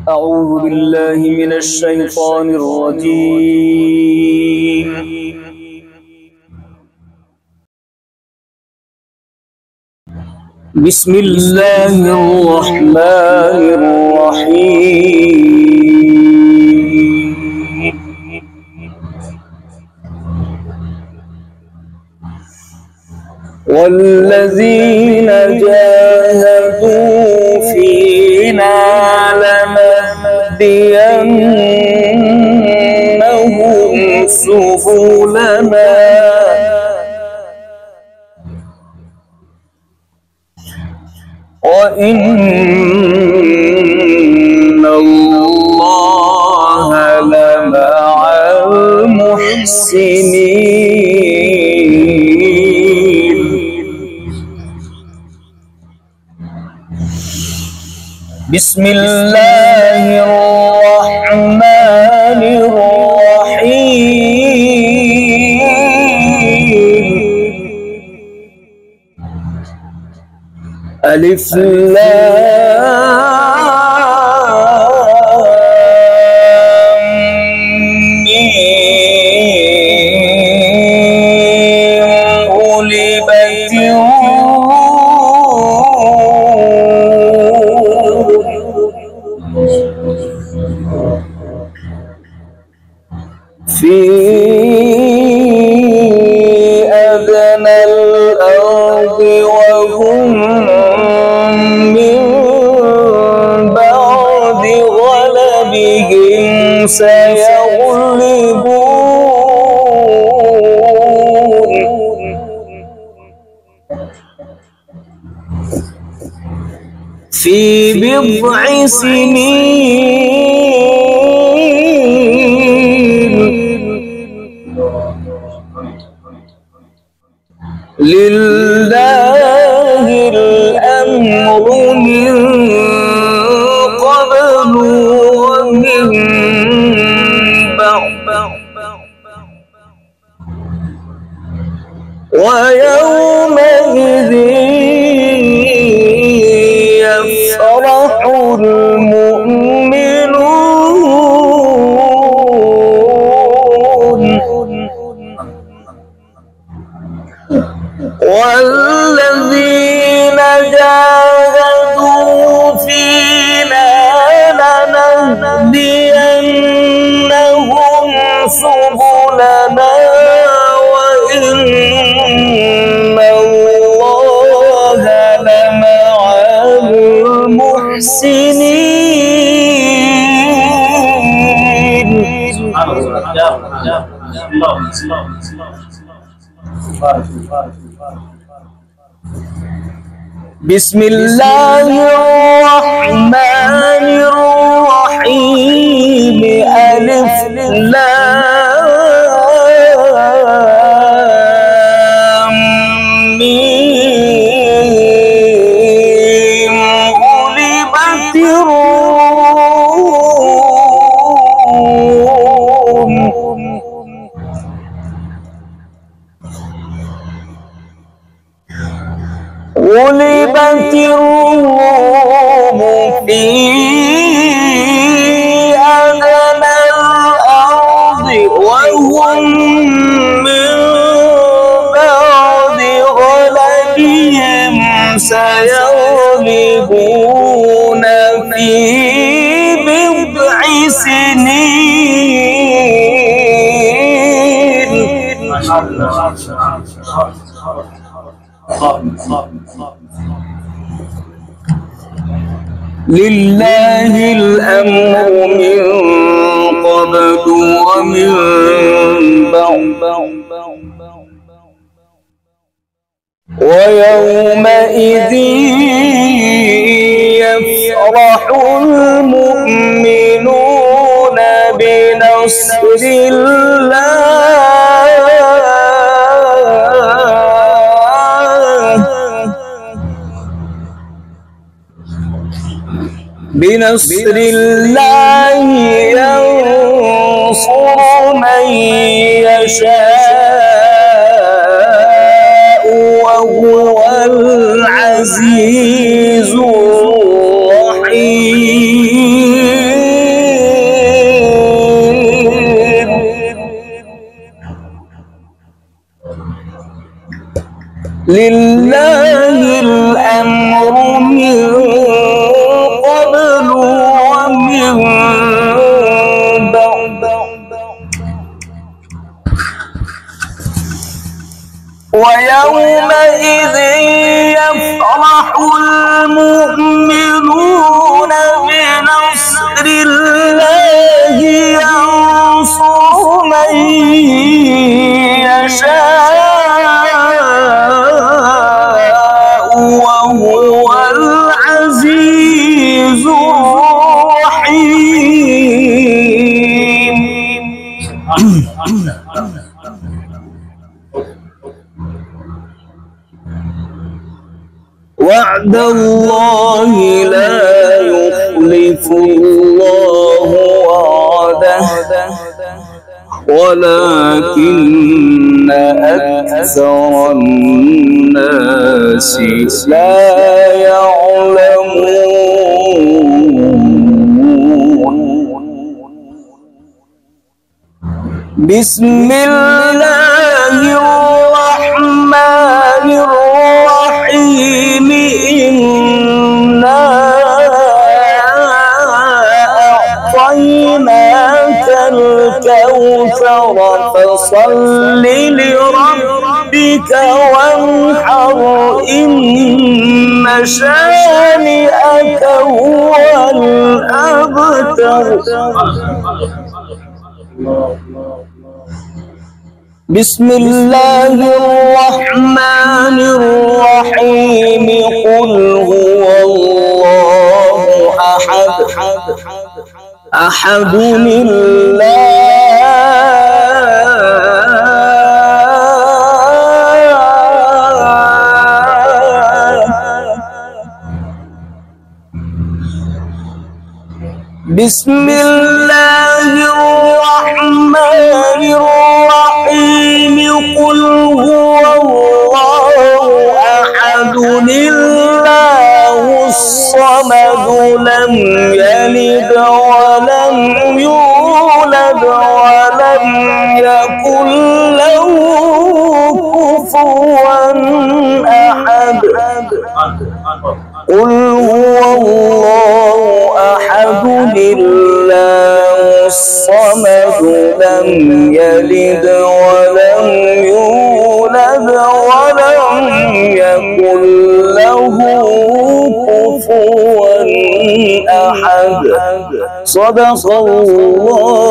أعوذ بالله من الشيطان الرجيم. بسم الله الرحمن الرحيم. والذين جاهدوا فينا لنهدينهم سبلنا وإن الله لمع المحسنين. بسم الله الرحمن الرحيم. ألف لام ميم غلبت في أدنى الأرض وهم من بعد غلبهم سيغلبون في بضع سنين. لله الأمر من قبل ومن بعد ويومئذ يفرح المؤمنون. والذين جاهدوا فينا لنهدينهم سبلنا وإن الله لمع المحسنين. بسم الله الرحمن الرحيم. ألف لام ميم غلبت الروم غلبت الروم في أدنى الأرض وهم من بعد غلبهم سيغلبون في بضع سنين. لله الأمر من قبل ومن بعد ويومئذ يفرح المؤمنون بنصر الله ينصر من يشاء وهو العزيز الرحيم. بعد ويومئذ يفرح المؤمنون بنصر الله ينصر من يشاء وهو العزيز الرحيم. وعد الله لا يخلف الله وعده ولكن أكثر الناس لا يعلمون. بسم الله الرحمن الرحيم. إنا أعطيناك الكوثر فصل لربك وانحر إن شانئك هو الأبتر. بسم الله الرحمن الرحيم. قل هو الله أحد أحد بسم الله الرحمن الرحيم. قل هو الله أحد الله الصمد لم يلد ولم يولد ولم يكن له كفوا أحد. قل هو الله أحد الله الصمد لم يلد ولم يولد ولم يكن له كفوا أحد. صدق الله